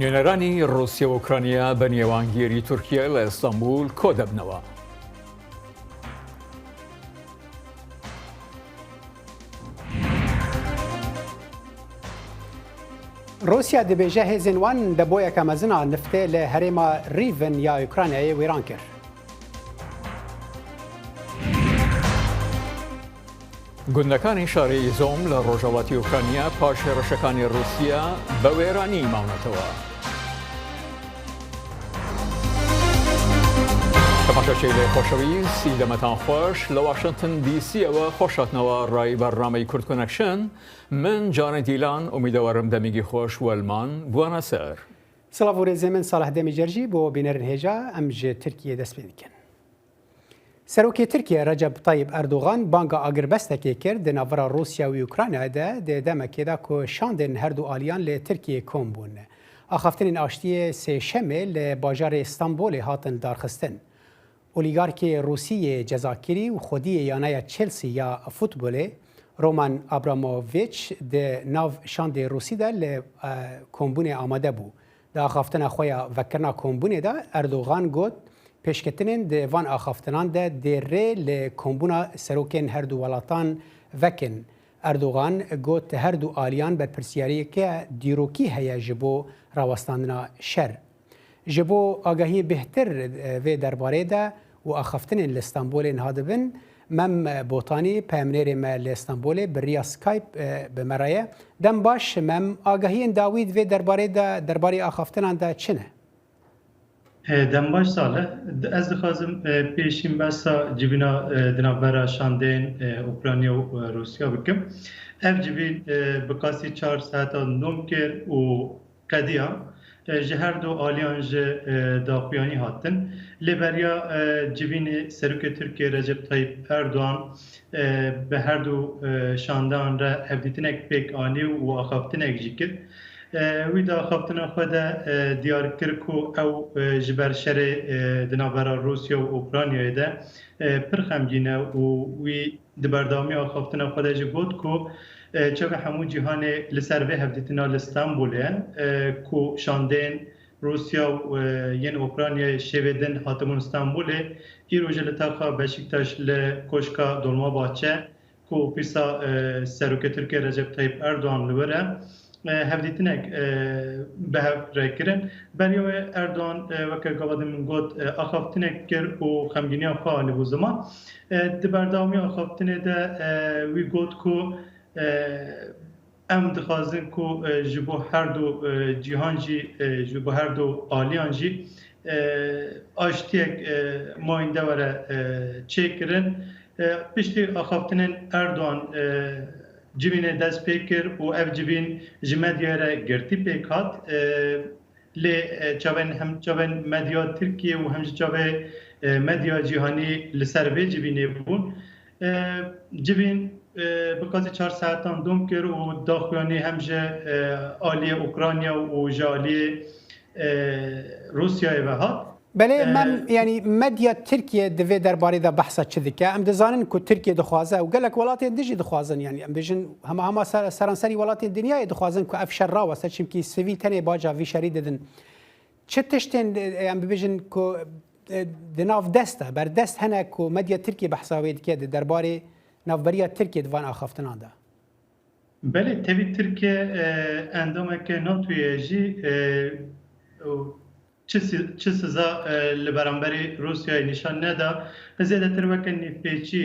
نێنەرانی ڕوسیا و ئوکرانیا بە نێوانگیری تورکیا لە ئەستەمبول کۆ دەبنەوە. روسیا دەبێژە هێزên wan di bo yeka mezina niftê li herêma Rîvin ya Ukraynayê wêran kir. گوندەکانی شارەی ئیزۆم لە ڕۆژهەڵاتی ئوکرانیا پاش هێرشەکانی رووسیا بە وێرانی ماونەتەوە. تەماشاچەی لێ خۆشەویست سیدەمەتان خۆش لە واشنگتن دیسیەوە خۆشهاتنەوە ڕای بەرنامەی کورد کۆنەکشن. من جانە دیلان ئومیدەوەرم دەمیگی خۆش وەلمان بوانە سەر. سڵاو و رێزێ من ساڵح دەمی جەرجی بۆ بینەرن هێژا ئەم ji Tirkiye dest pê dikin. Serokê Tirkiye Recep Tayyip Erdogan banga agirbestekê kir di navbera Rûsya û Ukraynayê de di demekê de ku şandên her du aliyan lê Tirkiyeyê kom bûn. Axaftinên aştiyê sêşemê li bajarê Stenbolê hatin darxistin. Olîgarkê Rûsiyê cezakirî û xwediyê yaneya Chelsea ya futbolê Roman Abramovich di nav şandê Rûsî de li kombûnê amade bû. Di axaftina xwe ya vekirina kombûnê de Erdogan got pêşketinên di van axaftinan de dê rê li kombûna serokên her du welatan vekin. Erdogan got her du aliyan berpirsiyariyeke dîrokî heye ji bo rawestandina şer. Ji bo agahiyê bêhtir vê derbarê de û axaftinên li Stenbolê hadibin, mem Botanî peyamnêrê me li Stenbolê bi riya Skype bi me re ye. Dem baş mem agahiyên dawî vê derbarê de derbarê axaftinan de çi ne? Dem baş Salih, ez dixwazim pêşîn besa civîna di navbera şandên Ukrayna û Rûsya bikim. Ev civîn bi qasî 4 saetan nûm kir û qediya ji her du aliyan ji daxuyanî hatin. Lê beriya civînê Serokê Tirkiye Recep Tayyip Erdogan bi her du şandan re hevdîtinek pêk anî û axaftinek jî kir. Wî da axaftina xwe de diyar kir ku ew ji ber şerê di navbera Rûsya û Ukraynayê de pir xemgîn e û wî di berdawamiya axaftina xwe de jî got ku çavê hemû cîhanê li ser vê hevdîtina li Stenbolê ku şandên Rûsya û yên Ukraynayê şêvê din hatibûn Stenbolê îro ji li taxa Beşiktaş li koşka Dolmabahçe ku ofîsa Serokê Tirkiye Recep Tayyip Erdogan li wir e hevdîtinek bi hev rekirin. Beriya wê Erdogan weke gavadê min got axaftinek kir û xemgîniya xwe anî bû ziman. Di berdawamiya axaftinê de wî got ku em dixwazin ku ji bo her du cîhan jî ji bo her du aliyan jî aştiyek mayînde were çêkirin. Piştî axaftinên Erdogan civînê dest pê kir û ev civîn ji medyaya re girtî pêk hat. Lê hem çavên medya Tirkiye û hem ji çavê medya cîhanî li ser vê civînê bûn. Civîn bi qasî 4 saetan dom kir û daxuyanî hem ji aliyê Ukrayna û ji aliyê Rûsyayê ve hat. Belê mem yanî medya Tirkiye di vê derbarê de behsa çi dike? Em dizanin ku Tirkiye dixwaze û gelek welatên din jî dixwazin yani em bêjin hema seranserî welatên dinyayê dixwazin ku ev şer raweste çimkî sivî tenê baca vî şerî didin. Çi tiştên em bibêjin ku di nav dest e berdest hene ku medya Tirkiye behsa wê dike di derbarê navberiya Tirkiye di van axaftinan de? Belê tevî Tirkiye endameke NATOyê jî çi siza li beramberî Rûsyayê nîşan neda, zêdetir weke nîvpêçî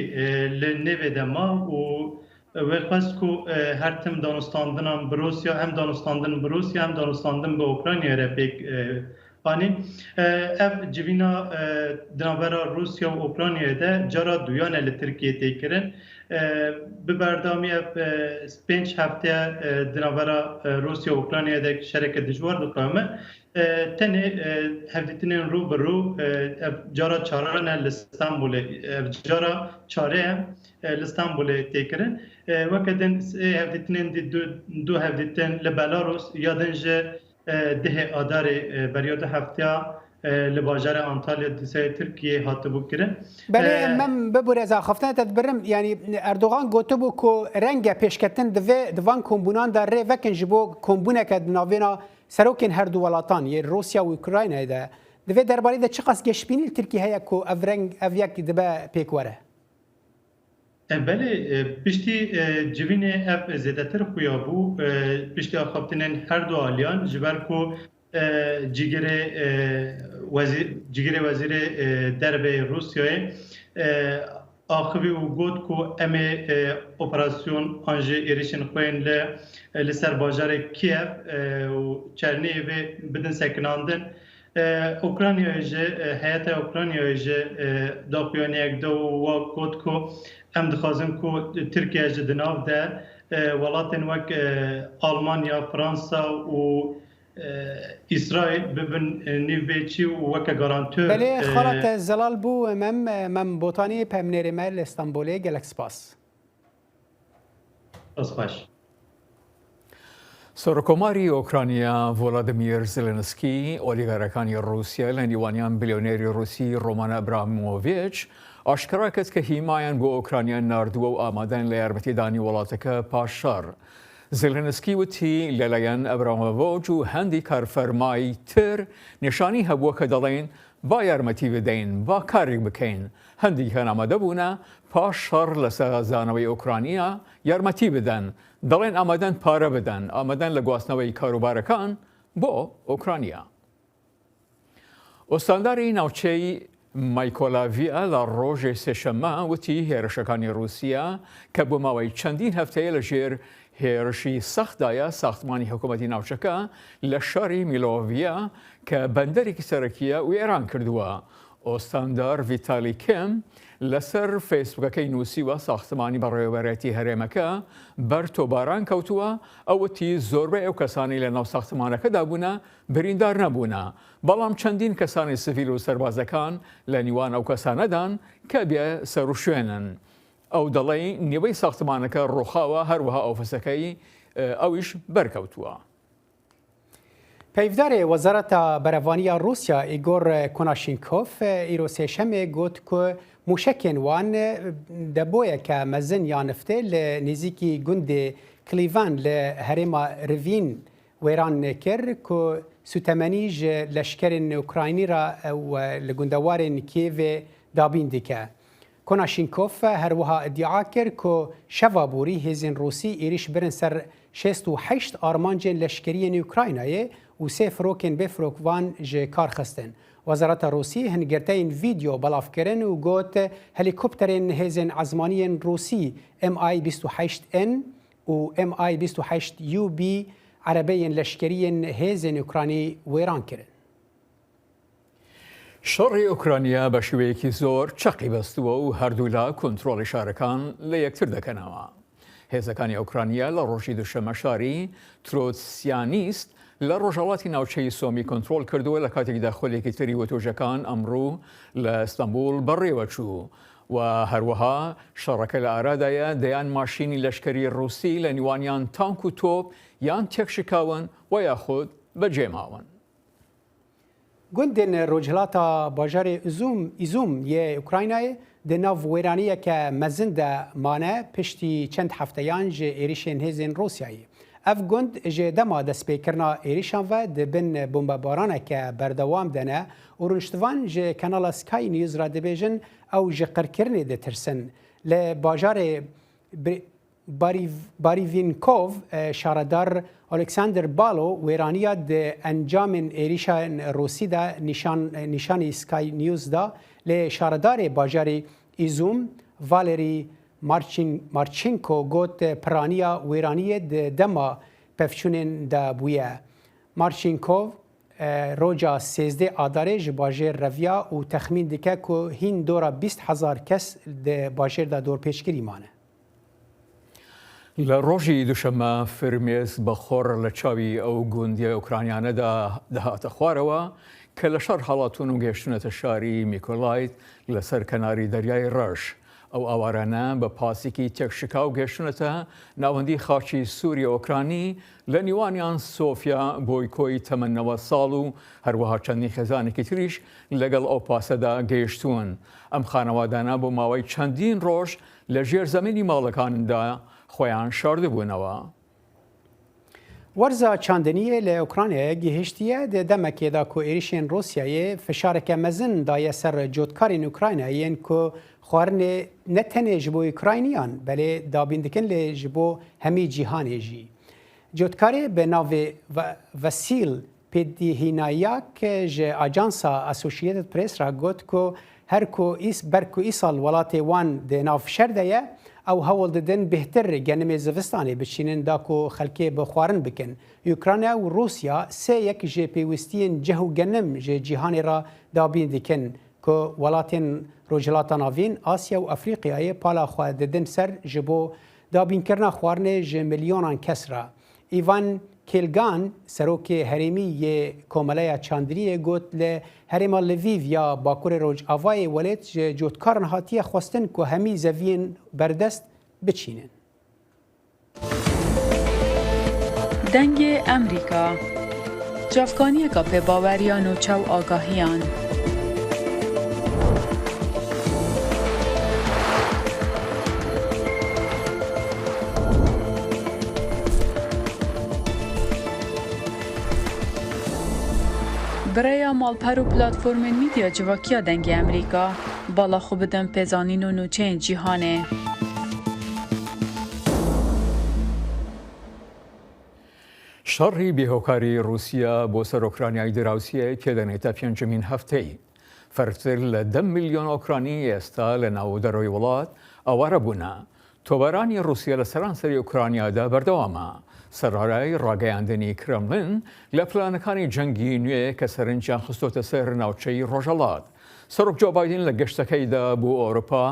li nêvê de ma û wê xwest ku her tim danostandinan bi Rûsya hem danostandin bi Rûsya hem danostandin bi Ukraynayê re pêk anî. Ev civîna di navbera Rûsya û Ukraynayê de cara duyan e li Tirkiye tê kirin. Bi berdamî ev 5 hefte di navbera Rûsya û Ukraynayê de şereke dijwar diqame. Tenê hevdîtinên rû bi rû ev cara çaran e li Stenbolê ev cara çare li Stenbolê tê kirin. Weke din hevdîtinên dî du hevdîtin li Belarus ya din ji dihê Adarê beriya du hefteya لباجار أنطاليا دسای ترکیه هاتبو کرن. بله من ببور از خفتن تدبرم یعنی اردوغان گوته بو کو رنگ پیشکتن دوان کمبونان در ری وکن جبو کمبونه که ناوینا سروکن هر دو ولاتان یه روسیا و اوکراین ده دوی درباره ده چقدر گشبینی ترکیه هیا کو افرنگ افیک دبا پیکوره. بله پشتی جوین اف زیادتر خویا بو پشتی آخابتنین هر دو آلیان جبر کو جیگر وزیر دربه روسیای آخوی و گود کو ام اپراسیون آنجه ایریشن خوین لسر باجار کیف و چرنی و بدن سکناندن اوکراینیا جه حیات اوکراینیا جه داخویانی یک دو و گود کو ام دخوازم کو ترکیه جه دناف ده ولاتن وک آلمانیا فرانسا و إسرائيل ببن نيفيتشي وكا غارانتور بله خالت زلال بو من بوتاني پمنير مال اسطنبولي گلکس باس أصباش سرکوماری اوکراینیا ولادیمیر زلنسکی اولیگارکانی روسیا لنیوانیان بیلیونری روسی رومان ابراموویچ آشکارا کرد که حمایت بو اوکراینیا نردو و آمادن لیارمتیدانی ولاتک پاشار. زلنسکی وتی لالایان ابراموویچ و هندی کارفرمای تر نشانی هبوو که دلین با یارمتی بدین با کاری بکن هندی که آماده بونا پاشار لسازانوی اوکراینیا یارمتی بدن دلین آمادن پاره بدن آمادن لگواسنوی کاروبارکان با اوکراینیا. استانداری نوچه مایکولاویا لروج سشما وتی هرشکانی روسیا که با ماوی چندین هفته لجیر هێرشی سەختدایە ساختمانی حکوومەتی ناوچەکە لە شاری میلۆڤیا کە بەندەرێکی سەرەکیە و ئێران کردووە. ئۆستاندار ڤیتالی کێم لەسەر فەیسبوکەکەی نووسیوە ساختمانی بەڕێوەبەرەتی هەرێمەکە بەر تۆباران کەوتووە ئەوەتی زۆربەی ئەو کەسانی لە ناو ساختمانەکەدا بوونە بریندار نەبوونە بەڵام چەندین کەسانی سڤیل و سەربازەکان لە نیوان ئەو کەسانەدان کە بێ سەر و شوێنن. ئەو دەڵێ نیوەی ساختمانەکە ڕۆخاوە هەروەها ئۆفسەکەی ئەویش بەرکەوتووە. پیفدار وزارت بروانی روسیا ایگور کناشینکوف ایرو سهشنبه گفت که موشکین وان دبویه که مزن یا نفته لنزیکی گند کلیوان لهرما روین ویران کرد که سوتمنیج لشکرین اوکراینی را و لگندوارین کیو دابین دیکه. کناشینکوف هر وها ادعا کرد که شوابوری هزین روسی ایریش برن سر 68 آرمانجین لشکری اوکراینای و سه فروکن بفروک وان جه کار خستن. وزارت روسی هنگرتین ویدیو بلاف کرن و گوت هلیکوپترین هزین عزمانی روسی MI-28N و MI-28UB عربین لشکری هزین اوکراینی ویران کرن. شەڕی ئۆکراینیا بە شێوەیەکی زۆر چەقی بەستووە و هەردوولا کۆنتڕۆڵی شارەکان لە یەکتر دەکەنەوە. هێزەکانی ئۆکراینیا لە ڕۆژی دووشەمە شاری ترۆتسیانیست لە ڕۆژهەڵاتی ناوچەی سۆمی کۆنتڕۆڵ کردووە لە کاتێکدا خۆلێکی تری وتۆژەکان ئەمڕوو لە ئەستەمبول بەڕێوە چوو و هەروەها شەڕەکە لە ئارادایە دەیان ماشینی لەشکری ڕووسی لە نیوانیان تانک و تۆپ یان تێکشکاون و یاخود بەجێماون. گندن روجهلاتا باجار ایزوم یه اوکراینای دناو ویرانیه که مزند مانه پشتی چند هفتهیان جه ایریشن هزین روسیایی. اف گند جه دما دست پیکرنا ایریشان و دبن بمبارانه که بردوام دنه و رنشتوان جه کانال سکای نیوز را دبیجن او جه قرکرنه ده ترسن. لباجار باریوینکوف شاردار الکساندر بالو ویرانیا ده انجام ایریشان روسی ده نشانی سکای نیوز ده ل شاردار باجاری ایزوم والری مارچینکو گوت پرانیا ویرانی ده دما پفچونن ده بویه. مارچینکو روجا 13 آدارج باجر رویا و تخمین دکه که هین دورا 20,000 کس ده باجر ده دور پیشگیری مانه. لە ڕۆژی دووشەمە فرمێز بەخۆڕ لە چاوی ئەو گوندیە ئۆکراینیانەدا دەهاتە خوارەوە کە لە شەڕ هەڵاتون و گەشتونەتە شاری میکۆلایت لەسەر کەناری دەریای ڕەش. ئەو ئاوارانە بە پاسێکی تێکشکاو گەشتونەتە ناوەندی خاچی سووریە ئۆکرانی لە نیوانیان سۆفیا بۆی کۆی تەمەنەوە ساڵ و هەروەها چەندی خێزانێکی تریش لەگەڵ ئەو پاسەدا گەیشتوون. ئەم خانەوادانە بۆ ماوەی چەندین ڕۆژ لە ژێرزەمینی ماڵەکاندا خۆیان شاردبوونەوە. وەرزە چاندنیە لە ئۆکرانیا گەهشتیە دەمەکێدا کۆ عێریشên Rosyayê fişareke mezin daye ser cotkarên Ukraynayên ku xwarinê ne tenê ji bo Ukrayniyan belê dabîn dikin lê ji bo hemî cîhanê jî. Cotkarê bi navê Vasîl Pêdihînayak ji Ajansa Associated Press ra got ku her ku ber ku îsal welatê wan di nav şer de ye ew hewl didin bêhtir genimê zivistanê biçînin da ku xelkê bi xwarin bikin. Ukrayna û Rusya sê yek ji pêwîstiyên cih û genim ji cîhanê ra dabîn dikin ku welatên Rojhilata Navîn, Asya û Efrîqyayê pala xwe didin ser ji bo dabînkirina xwarinê ji milyonan kes ra. Ivan Kelgan, serokê herêmî yê Komeleya Çandiniyê got li herêma Lviv ya Bakurê Rojavayê welêt ji cotkaran hatiye xwestin ku hemî zeviyên berdest biçînin. Dengê Amerîka Cavkaniyeka pêbaweriyan û çaw agahiyan. برای مالپەر و پلاتفۆرمên میدیا civakîya dengê Amerîka bala xwe bidin pêzanîn û nûçeyên cîhanê. شەڕی بێهۆکاری رووسیا بۆ سەر ئۆکرانیای دراوسیە تێدەنێتە پێنجمین هەفتەی. فەرتر لە 10 میلیۆن ئۆکرانی ئێستا لە ناودەرەوەی وڵات ئەوارە بوونە. تۆبارانی رووسیا لە سەرانسەری ئۆکرانیادا بەردەوامە. سەرڕای ڕاگەیاندنی کرەملن لە پلانەکانی جەنگی نوێ کە سەرنجیان خستۆتە سەر ناوچەی ڕۆژهەڵات. سەرۆک جو بایدن لە گەشتەکەیدا بۆ ئەوروپا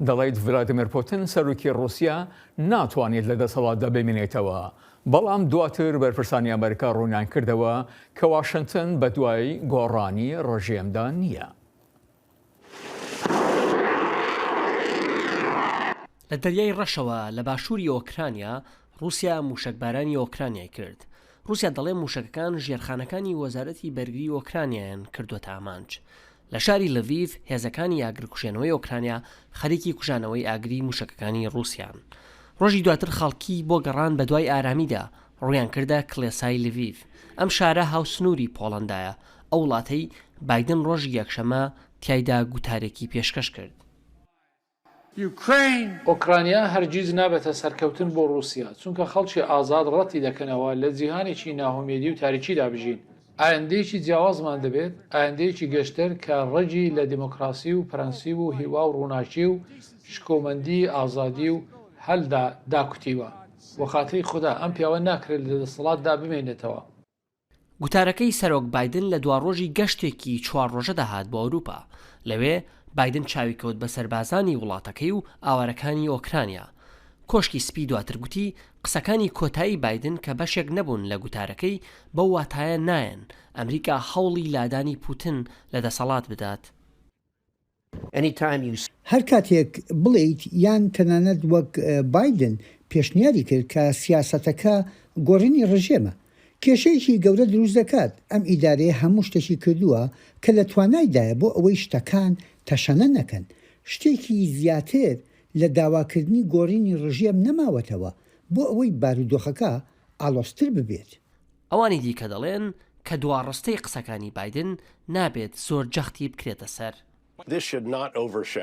دەڵێت ڤلادیمیر پوتین سەرۆکی رووسیا ناتوانێت لە دەسەڵاتدا بمێنێتەوە. بەڵام دواتر بەرپرسانی ئەمریکا ڕوونیان کردەوە کە واشنگتن بە دوای گۆڕانی ڕۆژێمدا نییە. لە دەریای ڕەشەوە لە باشووری ئۆکرانیا رووسیا موشکبارانی ئۆکرانیای کرد. رووسیا دەڵێ موشکەکان ژێرخانەکانی وەزارەتی بەرگری ئۆکرانیایان کردوتە ئامانج. لە شاری لڤیڤ هێزەکانی ئاگرکوژێنەوەی ئۆکرانیا خەریکی کوژانەوەی ئاگری موشکەکانی رووسیان. ڕۆژی دواتر خەڵکی بۆ گەڕان بە دوای ئارامیدا ڕویان کردە کڵێسای لڤیڤ. ئەم شارە هاوسنووری پۆڵەندایە. ئەو وڵاتەی بایدن ڕۆژی یەکشەمە تیایدا گوتارێکی پێشکەش کرد. ئۆکرانیا هەرگیز نابێتە سەرکەوتن بۆ رووسیا چونکە خەڵکی ئازاد ڕەتی دەکەنەوە لە جیهانێکی ناهۆمێدی و تاریکیدا بژین. ئایندەیەکی جیاوازمان دەبێت، ئایندەیەکی گەشتر کە ڕێگی لە دیموکراسی و پرەنسیب و هیوا و ڕووناکی و شکۆمەندی ئازادی و هەلدا داکوتیوە. بۆ خاتری خوددا ئەم پیاوە ناکرێت لە دەسەڵاتدا بمێنێتەوە. گوتارەکەی سەرۆک بایدن لە دوڕۆژی گەشتێکی 4 ڕۆژە داهات بۆ ئەوروپا. لەوێ بایدن چاوی کەوت بە سەربازانی وڵاتەکەی و ئاوارەکانی ئۆکرانیا. کۆشکی سپی دواتر گوتی قسەکانی کۆتایی بایدن کە بەشێک نەبوون لە گوتارەکەی بەو واتایە نایەن ئەمریکا هەوڵی لادانی پوتین لە دەسەڵات بدات. هەر کاتێک بڵیت یان تەنانەت وەک بایدن پێشنیاری کرد کە سیاسەتەکە گۆڕینی ڕژێمە کێشەیەکی گەورە دروست دەکات. ئەم ئیدارەیە هەموو شتێکی کردووە کە لە توانایدایە بۆ ئەوەی شتەکان تەشەنە نەکەن. شتێکی زیاتر لە داواکردنی گۆڕینی ڕژێم نەماوەتەوە بۆ ئەوەی بارودۆخەکە ئاڵۆستر ببێت. ئەوانی دیکە دەڵێن کە دواڕستەی قسەکانی بایدن نابێت زۆر جەختی بکرێتە سەر.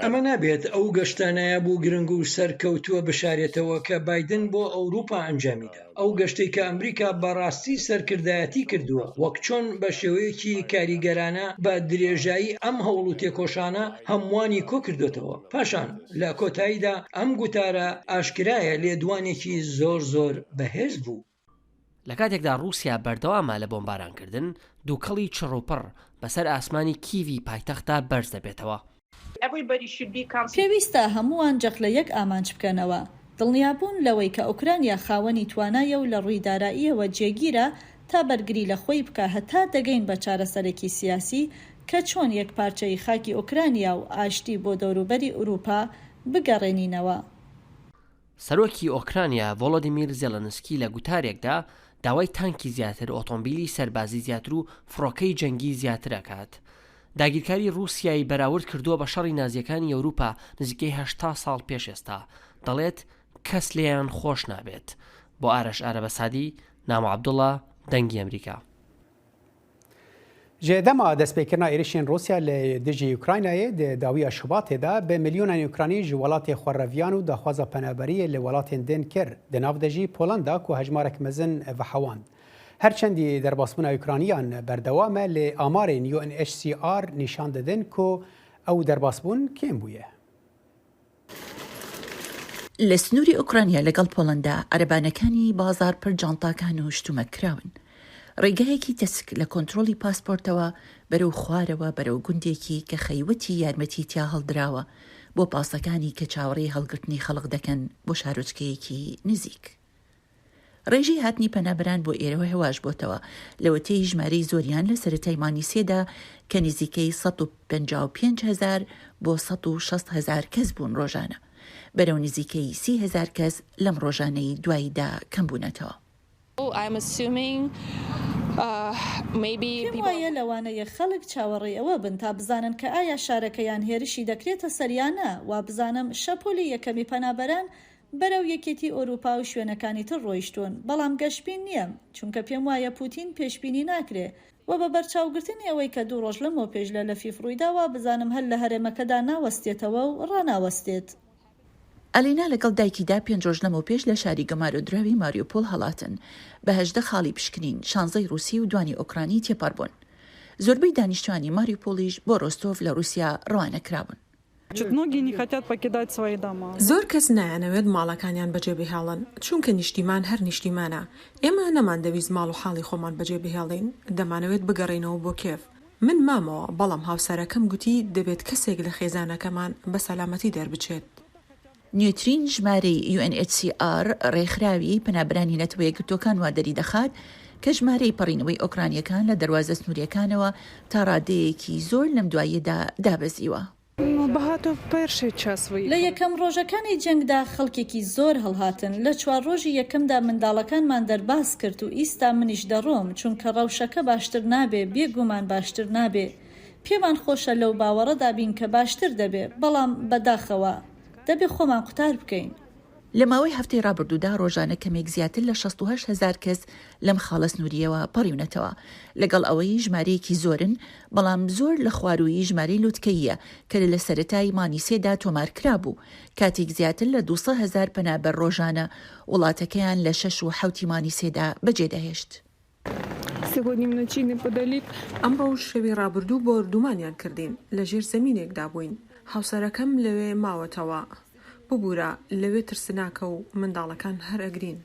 ئەمە نابێت ئەو گەشتانەیە بوو گرنگ و سەرکەوتووە بشارێتەوە کە بایدن بۆ ئەوروپا ئەنجامیدا. ئەو گەشتەی کە ئەمریکا بەڕاستی سەرکردایەتی کردووە وەک چۆن بە شێوەیەکی کاریگەرانە بە درێژایی ئەم هەوڵ و تێکۆشانە هەمووانی کۆ کردوتەوە. پاشان لە کۆتاییدا ئەم گوتارە ئاشکرایە لێدوانێکی زۆر بەهێز بوو. لە کاتێکدا رووسیا بەردەوامە لە بۆمبارانکردن دووکەڵی چڕوپڕ بەسەر ئاسمانی کیڤی پایتەختە بەرز دەبێتەوە. پێویستە هەمووان جەخ لە یەک ئامانج بکەنەوە. دڵنیابوون لەوەی کە ئوکرانیا خاوەنی توانایە و لە ڕووی داراییەوە جێگیرە تا بەرگری لە خۆی بکە هەتا دەگەین بە چارەسەرێکی سیاسی کە چۆن یەک پارچەی خاکی ئوکرانیا و ئاشتی بۆ دەوروبەری ئوروپا بگەڕێنینەوە. سەرۆکی ئۆکرانیا ڤۆلۆدیمیر زێلەنسکی لە گوتارێکدا داوای تانکی زیاتر، ئۆتۆمبیلی سەربازی زیاتر و فڕۆکەی جەنگی زیاتر ئەکات. داگیرکاری رووسیایی بەراورد کردووە بە شەڕی نازیەکانی ئەوروپا نزیکەی 80 ساڵ پێش ئێستا. دەڵێت کەس لێیان خۆش نابێت. بۆ ئارەش ئارەبەسادی، نام عەبدوڵڵا، دەنگی ئەمریکا. جێدەما دەستپێکردنا ێرشên Rûsya lê dijî Ukraynayê di dawiya Şubatê de bi milyonên Ukranî ji welatê xwereviyan û daxwaza penaberiyê li welatên din kir. Di nav de jî Polanda ku hejmarek mezin vehewand. Herçendî derbasbûna Ukrayniyan berdewam e, lê amarên UNHCR nîşan didin ku ew derbasbûn kêm bûye. لە سنووری ئوکرانیا لەگەڵ پۆڵەندا عەرەبانەکانی بازار پڕ جانتاکان و شتومەکراون. ڕێگایەکی تەسک لە کۆنتڕۆلی پاسپۆرتەوە بەرەو خوارەوە بەرەو گوندێکی کە خەیوەتی یارمەتی تیا هەڵدراوە بۆ پاسەکانی کە چاوەڕێی هەڵگرتنی خەڵک دەکەن بۆ شارۆچکەیەکی نزیک. ڕێژەی هاتنی پەنابەران بۆ ئێرەوە هێواش بۆتەوە لەوەتەی ژمارەی زۆریان لە سەرەتای مانگی سێدا کە نزیکەی 155,000 بۆ 160,000 کەس بوون ڕۆژانە. بەرەو نزیکەی 30,000 کەس لەم ڕۆژانەی دواییدا کەم بوونەتەوە. پێم وایە لەوانەیە خەڵک چاوەڕێی ئەوە بن تا بزانن کە ئایا شارەکەیان هێرشی دەکرێتە سەریانە، وا بزانم شەپۆلی یەکەمی پەنابەران بەرەو یەکێتی ئۆروپا و شوێنەکانی تر ڕۆیشتون، بەڵام گەشتبین نییە، چونکە پێم وایە پوتین پێشبینی ناکرێ و بە بەرچاوگرتنی ئەوەی کە 2 ڕۆژ لەمەوە پێش لە لەفیف ڕوویداوە بزانم هەر لە هەرێمەکەدا ناوەستێتەوە و ڕاناوەستێت. ئەلینا لەگەڵ دایکیدا 5 ڕۆژ لەمەوە پێش لە شاری گەمارۆدراوی ماریۆپۆل هەڵاتن بە 18 خاڵی پشکنین، 16 رووسی و دوانی ئۆکرانی تێپەڕبوون. زۆربەی دانیشتوانی ماریۆپۆلیش بۆ ڕۆستۆڤ لە رووسیا ڕەوانەکرابوون. زۆر کەس نایانەوێت ماڵەکانیان بەجێ بهێڵن چونکە نیشتیمان هەر نیشتیمانە. ئێمە نەماندەویست ماڵ و حاڵی خۆمان بەجێ بهێڵین، دەمانەوێت بگەڕێنەوە بۆ کێف. من مامەوە، بەڵام هاوسەرەکەم گوتی دەبێت کەسێک لە خێزانەکەمان بە سەلامەتی دەربچێت. نیوترین ژمارەی UNHCR ڕێکخراوی پەنابەرانی نەتەوە یەکگرتوەکان وا دەری دەخات کە ژمارەی پەڕینەوەی ئۆکرانیەکان لە دەواازە سنووریەکانەوە تا ڕادەیەکی زۆر لەم دواییەدا دابەزیوە. لە یەکەم ڕۆژەکانی جەنگدا خەڵکێکی زۆر هەڵهاتن، لە 4 ڕۆژی یەکەمدا منداڵەکانمان دەرباز کرد و ئیستا منیش دەڕۆم چونکە ڕەوشەکە باشتر نابێ، بێگومان باشتر نابێ. پێمان خۆشە لەو باوەڕەدا بین کە باشتر دەبێ، بەڵام بەداخەوە دەبێ خۆمان قوتار بکەین. لە ماوەی هەفتەی ڕابردوودا ڕۆژانە کەمێک زیاتر لە 68,000 کەس لەم خاڵە سنووریەوە پەڕیونەتەوە، لەگەڵ ئەوەی ژمارەیەکی زۆرن، بەڵام زۆر لە خوارویی ژمارەی لوتکەیە کە لە سەرەتای مانگی سێدا تۆمارکرا بوو، کاتێک زیاتر لە 200,000 پەنابەر ڕۆژانە وڵاتەکەیان لە 6 و 7 مانگی سێدا بەجێدەهێشت. ئەمڕۆ شەوی ڕابردوو بۆ ئەردومانیان کردین، لە ژێر زەمینێکدا بووین. هاوسەرەکەم لەوێ ماوەتەوە، ببوورە لەوێ ترسناکە و منداڵەکان هەر ئەگرین.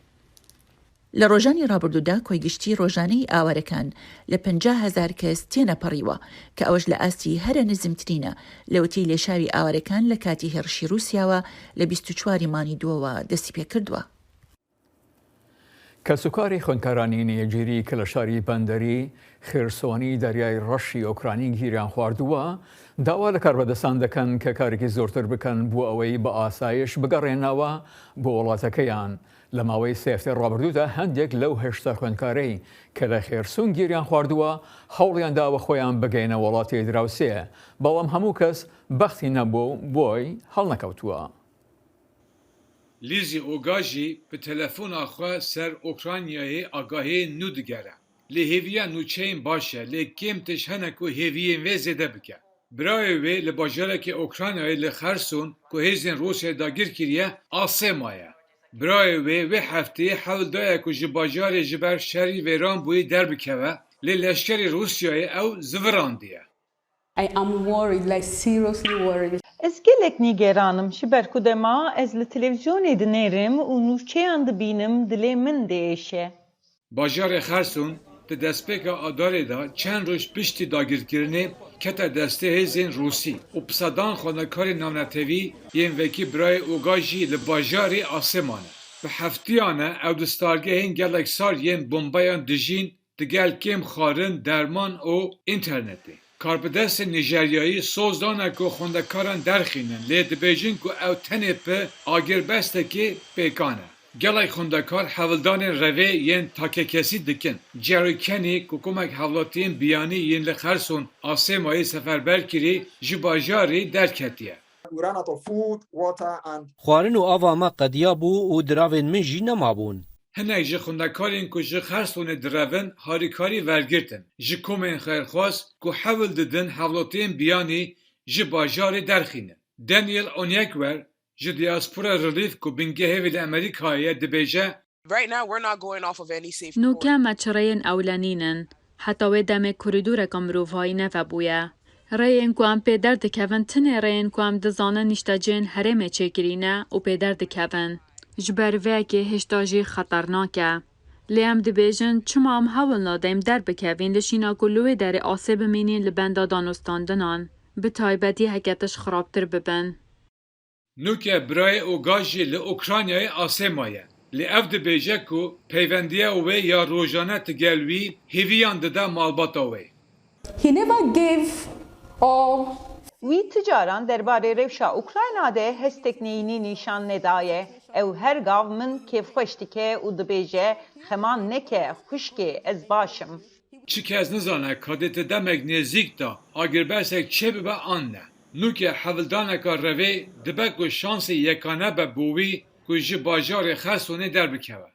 لە ڕۆژانی ڕابردوودا کۆیگشتی ڕۆژانەی ئاوارەکان لە 50,000 کەس تێنەپەڕیوە کە ئەوەش لە ئاستی هەرە نزمترینە لەوەتی لێشاوی ئاوارەکان لە کاتی هێرشی رووسیاوە لە 24 مانگی دووەوە دەستی پێ کردووە. کەسوکاری خوێندکارانی نێجیری کە لە شاری بەندەری خێرسۆنی دەریای ڕەشی ئۆکرانی گیریان خواردووە داوا لە کاربەدەستان دەکەن کە کارێکی زۆرتر بکەن بۆ ئەوەی بە ئاسایش بگەڕێنەوە بۆ وڵاتەکەیان. لە ماوەی سێ هەفتەی ڕابردوودا هەندێک لەو هێشتا خوێندکارەی کە لە خێرسۆن گیریان خواردووە هەوڵیان داوە خۆیان بگەینە وڵاتی دراوسێ، بەڵام هەموو کەس بەختی نەبوو بۆی هەڵنەکەوتووە. لیزی ئۆگاژی بە تەلەفۆنا خۆ سەر ئۆکرانیایê ئاگاهiyên nû digere. Lê hêviya nûçeyên baş e, lê kêm tişt hene ku hêviyên wê zêde bike. Birayê wê li bajarekî Okraynayê li Xerson ku hêzên Rûsyayê dagir kiriye asê maye. Birayê wê hefteyê hewl daye ku ji bajarê ji ber şerî wêran bûyî derbikeve, lê leşkerê Rûsyayê ew zivirandiye. I am worried, like seriously worried. Ez gelek nîgeranım ji ber ku dema ez li televîzyonê dinêrim û nûçeyan dibînim dilê min diêşe. Bajarê Xerson di destpêka Adarê da çend roj piştî dagirkirinê kete destê hêzên Rûsî û pisadan xwenekarên navnetevî yên vekî birayê Ogajî li bajarê Asêman e. Bi heftiyan e ew di stargehên gelek sar yên bombayan dijîn digel kêm xwarin, derman û internetê. کاربدست نیجریایی سوزدانه که خوندکاران درخینن لی دبیجن که او تنه په آگربسته که پیکانه. گلای خوندکار حولدان روی ین تاکه کسی دکن. جاروکنی که کمک حولاتین بیانی ین لخرسون آسه مای سفربر کری جباجاری درکتیه. خوارن و آوا ما قدیا بو و دراوین من جی نمابون. هنگ جی خوندکارین که جی خرسون دراون هاریکاری ورگرتن. جی کومین خیرخواست که حول ددن حولاتین بیانی جباجاری درخینه. دانیل اونیکور جی دیاسپورا ریلیف که بینگه هیوید امریکایی دبیجه نوکه مچرین اولانینن حتی و دم کوریدور کمروفای نفبویه. رأیین کوام پیدر دکون تنه رأیین کوام دزانه نشتاجین هرم چکرینه و پیدر دکون. جبر وکی هشتاجی خطرناکه. لیم دبیجن چما هم حول نادیم در بکوین لشینا کلوی در آسیب مینین لبندا دانستاندنان. به تایبتی حکتش خرابتر ببن. نوکه برای اوگاجی لأوکرانیای آسیمایه. لی اف دبیجه که پیوندیه اوی یا روژانه تگلوی هیویان دده مالباتا اوی. He never gave all وی تجاران درباره روشا اوکراینا ده هستکنینی نشان ندایه او هر گاو من کیف خوشتی که او دبیجه خمان نکه خوشکی از باشم. چی که از نزانه کادت دمک نزیک دا اگر بسک چه ببا آن نه. نوکه حولدانه که روی دبک و شانس یکانه به بوی که جی باجار خستونه در بکوه.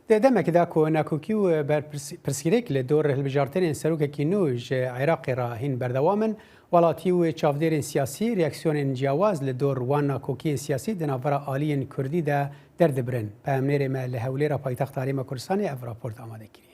دمك داكو ناكوكيو برسكريك لدور البجارتين سروكا كينوج عراقي راهين بردوامن ولاتيو تشافديرين سياسي رياكسيون جواز لدور وانا كوكي سياسي دنافرا آليين كردي دا دردبرن بامنير ما لهوليرا بايتخت تاريما كردستاني اف رابورت آماده كريه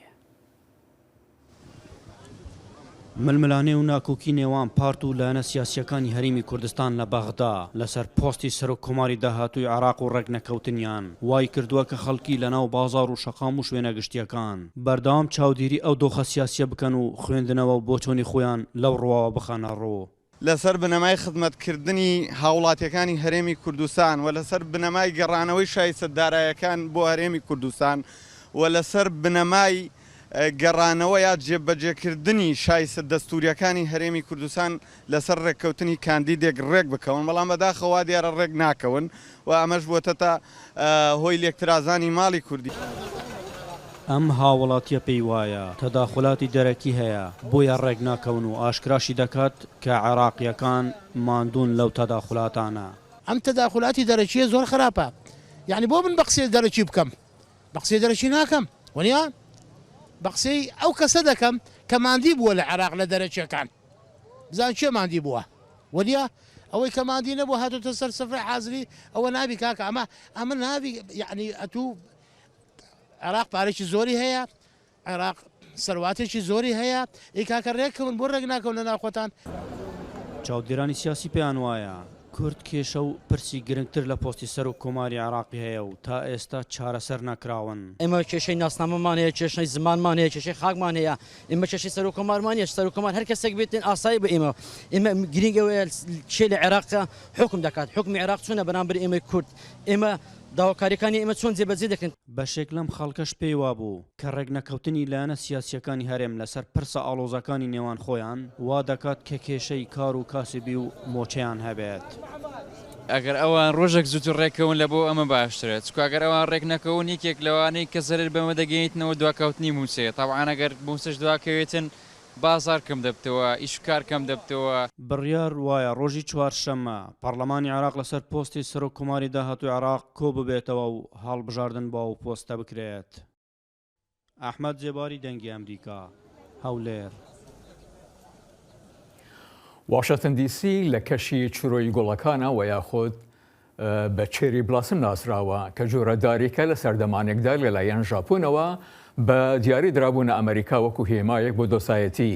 ململانه و ناکوکی نێوان پارت و لایەنە سیاسیەکانی هەرێمی کوردستان لە بەغدا لەسەر پۆستی سەرۆککۆماری داهاتووی عێراق و ڕێگنەکەوتنیان وای کردووە کە خەڵکی لەناو بازاڕ و شەقام و شوێنە گشتیەکان بەردەوام چاودێری ئەو دۆخە سیاسیە بکەن و خوێندنەوە و بۆچۆنی خۆیان لەو ڕواوە بخەنە ڕۆ. لەسەر بنەمای خزمەتکردنی هاوڵاتیەکانی هەرێمی کوردستان و لەسەر بنەمای گەڕانەوەی شایستەدارایەکان بۆ هەرێمی کوردستان و لەسەر بنەمای گەڕانەوە یا جێبەجێکردنی شایستە دەستوریەکانی هەرێمی کوردستان لەسەر ڕێککەوتنی کاندیدێک ڕێک بکەون بەڵام بەداخەوە دیارە ڕێک ناکەون و ئەمەش بووەتە تا هۆی لێکترازانی ماڵی کوردی. ئەم هاوڵاتیە پێی وایە تەداخلاتی دەرەکی هەیە بۆیە ڕێک ناکەون و ئاشکراشی دەکات کە عێراقیەکان ماندوون لەو تەداخلاتانە. ئەم تەداخلاتی دەرەکیە زۆر خراپە یعنی بۆ من بە قسەی دەرەکی بکەم بە قسەی دەرەکی ناکەم وەنیا بەقسەی ئەو کەسە دەکەم کە ماندی بووە لە عێراق لە دەرەچیەکان بزان چێ ماندی بووە وەریە ئەوەی کە ماندی نەبوو هاتوتە سەر سەفرە حازری ئەوە نابی کاکە ئەمە نابی یعنی ئەتوو عێراق پارێکی زۆری هەیە عێراق سەرواتێکی زۆری هەیە ئەی کاکە ڕێککەون بۆ ڕێک ناکەون لە ناوخۆتان. چاودێرانی سیاسی پێیان وایە کورد کێشە و پرسی گرنگتر لە پۆستی سەر و کۆماری عێراقی هەیە و تا ئێستا چارەسەر نەکراون. ئێمە کێشەی ناسنامەمان هەیە کێشەی زمانمان هەیە کێشەی خاکمان هەیە ئێمە کێشەی سەر و کۆمارمان هەیە سەر و کۆمار هەر کەسێک بێتن ئاسایی بە ئێمە گرنگەوەیە چێ لە عێراقە حکم دەکات حکمی عێراق چۆنە بەرامبەر ئێمەی کورد ئێمە داواکاریەکانی ئێمە چۆن جێبەجێ دەکەن. بەشێک لەم خەڵکەش پێی وابوو کە ڕێگنەکەوتنی لایەنە سیاسیەکانی هەرێم لەسەر پرسە ئاڵۆزەکانی نێوان خۆیان وا دەکات کە کێشەی کار و کاسبی و مۆچەیان هەبێت. ئەگەر ئەوان ڕۆژێک زووتر ڕێکەون لە بۆ ئەمە باشترێت چکە ئەگەر ئەوان ڕێک نەکەون یەکێک لەوانەی کە زەرر بەمە دەگەیتنەوە دواکەوتنی مووسێ تاوان ئەگەر مووسش دواکەوێتن بازار کەم دەبتەوە ئیشکار کەم دەبتەوە. بڕیار وایە ڕۆژی چوارشەممە پەرلەمانی عێراق لەسەر پۆستی سەرۆککۆماری داهاتووی عێراق کۆ ببێتەوە و هەڵبژاردن بۆ ئەو پۆستە بکرێت. ئەحمەد جێباری دەنگی ئەمریکا هەولێر. واشنطن دی سی لە کەشی چرۆی گوڵەکانە و یاخود بە چێری بلاسم ناسراوە کە جۆرەداریکە لە سەردەمانێکدا لەلایەن ژاپۆنەوە بە دیاری درابوونە ئەمریکا وەکو هێمایەک بۆ دۆسایەتی.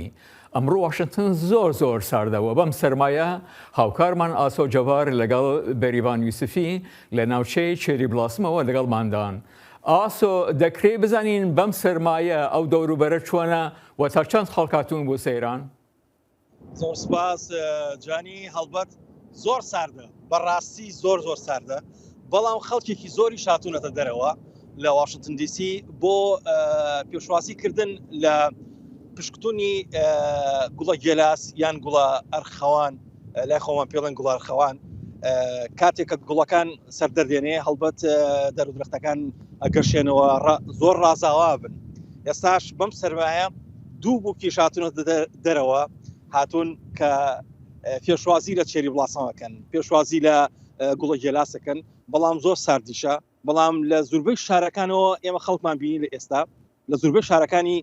ئەمڕۆ واشنطن زۆر ساردەوە بەم سەرمایە هاوکارمان ئاسۆ جەوار لەگەڵ بەریڤان یوسفی لە ناوچەی چێری بلاسمەوە لەگەڵماندان. ئاسۆ دەکرێت بزانین بەم سەرمایە ئەو دەوروبەرە چۆنە و تا چەند خەڵکاتون بۆ سەیران؟ زۆر سپاس جانی هەڵبەت زۆر ساردە بەڕاستی زۆر ساردە بەڵام خەڵکێکی زۆری شاتونەتە دەرەوە لە واشنطن دی سی بۆ پێشوازیکردن لە پشکتونی گوڵە گێلاس یان گوڵە ئەرخەوان لای خۆمان پێڵێن گوڵە ئەرخەوان کاتێک کە گوڵەکان سەردەردێنێ هەڵبەت دەرودرختەکان ئەگەشێنەوە زۆر ڕازاوا بن ئێستاش بەم سەرمایە دوو بووکی هاتوونە دەرەوە هاتوون کە پێشوازی لە چێری بڵاسەوەکەن پێشوازی لە گوڵە گێلاسەکەن بەڵام زۆر ساردیشە بەڵام لە زوربەی شارەکانەوە ئێمە خەڵکمان بینی لە ئێستا لە زوربەی شارەکانی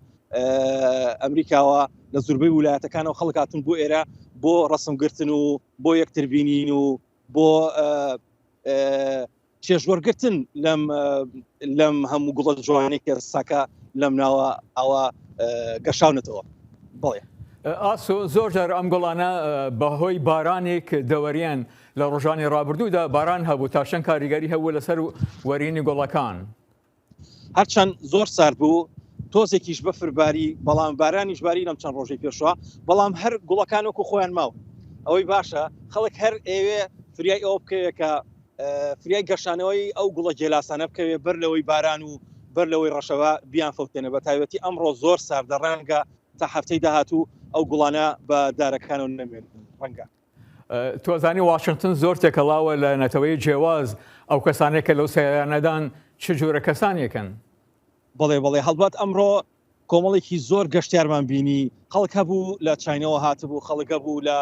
ئەمریکاوە لە زوربەی ویلایەتەکانەوە خەڵک هاتون بۆ ئێرە بۆ ڕەسمگرتن و بۆ یەکتربینین و بۆ چێژوەرگرتن لەم هەموو گوڵە جوانەی کە ساکە لەم ناوە ئەوە گەشاونەتەوە بڵێ ئاسۆ زۆر جار ئەم گوڵانە بەهۆی بارانێک دەوەریان لە ڕۆژانی ڕابردوودا باران هەبوو تا چەند کاریگەری هەبوو لەسەر وەرینی گوڵەکان هەرچەند زۆر سارد بوو تۆزێکیش بەفرباری بەڵام بارانیش باری لەم چەند ڕۆژەی پێشوە بەڵام هەر گوڵەکان وەکو خۆیان ماوە ئەوەی باشە خەڵک هەر ئێوێ فریای ئەوە بکەوێت کە فریای گەشانەوەی ئەو گوڵە گێلاسانە بکەوێت بەر لەوەی باران و بەر لەوەی ڕەشەوە بیان فەوتێنە بە تایبەتی ئەمڕۆ زۆر ساردە ڕەنگە تا هەفتەی داهاتوو ئەو گوڵانە بە دارەکانەوە نەمێن ڕەنگە تۆزانی واشنگتن زۆر تێکەڵاوە لە نەتەوەی جیاواز ئەو کەسانێک کە لەو سەیارانەدان چ جۆرە کەسانێکن بڵێ هەڵبەت ئەمڕۆ کۆمەڵێکی زۆر گەشتیارمان بینی خەڵک هەبوو لە چاینەوە هاتبوو خەڵک بوو لە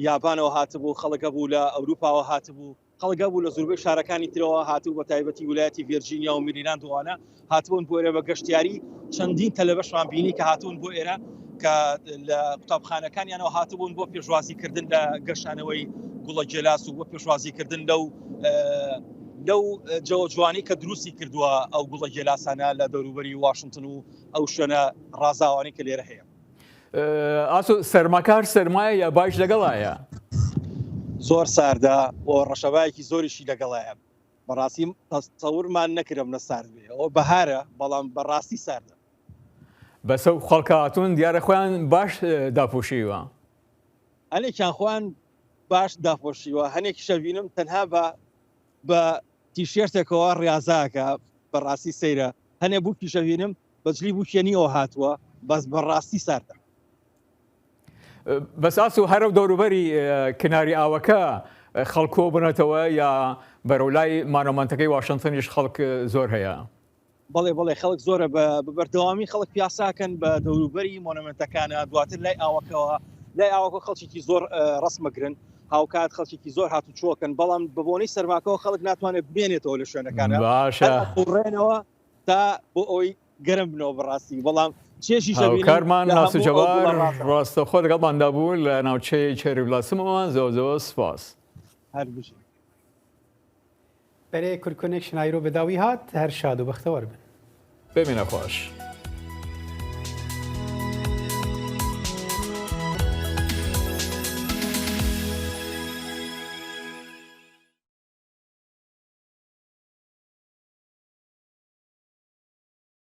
یابانەوە هاتبوو خەڵک بوو لە ئەوروپاوە هاتبوو خەڵک بوو لە زوربەی شارەکانی ترەوە هاتوو بە تایبەتی ویلایەتی ڤێرجینیا و میریلاند وانە هاتبوون بۆ ئێرە بە گەشتیاری چەندین تەلەبەشمان بینی کە هاتوون بۆ ئێرە کە لە قوتابخانەکانیانەوە هاتبوون بۆ پێشوازیکردن لە گەشانەوەی گوڵە گێلاس و بۆ پێشوازیکردن لەو جەوە جوانی کە دروستی کردووە ئەو گوڵە گێلاسانە لە دەوروبەری واشنگتن و ئەو شوێنە ڕازاوانی کە لێرە هەیە ئاسۆ سەرماکار سەرمایە یا باش لەگەڵایە زۆر ساردە و ڕەشەبایەکی زۆریشی لەگەڵایە بەڕاستی تەسەورمان نەکرم لە سارد بێ ئەوە بەهارە بەڵام بەڕاستی ساردە بەسە و خەڵکاتون دیارە خۆیان باش داپۆشیوە هەنێکیان خۆیان باش داپۆشیوە هەنێکی شەبینم تەنها بە تیشێرتێکەوە ڕاضاکە بەڕاستی سەیرە هەنێ بووکی شەبینم بەجلی بووکێنیەوە هاتووە بەس بەڕاستی ساردە بەس ئاس و هەرە دەوروبەری کناری ئاوەکە خەڵکۆ بنێتەوە یا بەرەولای مانەمانتەکەی واشنگتنیش خەڵک زۆر هەیە بەڵێ خەڵک زۆرە بە بەردەوامی خەڵک پیاساکەن بە دەوروبەری مۆنەمنتەکانە دواتر لای ئاوەکەوە لای ئاوەکە خەڵکێکی زۆر ڕسمەگرن هاوکات خەڵکێکی زۆر هاتو چۆکن بەڵام بەبوونی سەرماکەەوە خەڵک ناتوانێت بمێنێتەوە لە شوێنەکانە باشڕێنەوە تا بۆ ئەوی گەرم بنەوە بەڕاستی بەڵام چێژی کارمان ناسوجەوار ڕاستەخۆ لەگەڵماندا بوو لە ناوچەی چێری وڵاتمەوە زۆر سپاس هەر بژێ بەرێ کورکۆنێکشن ئایرۆ بەداوی هات هەر شاد و بەختەوەر بن ببینە خۆش.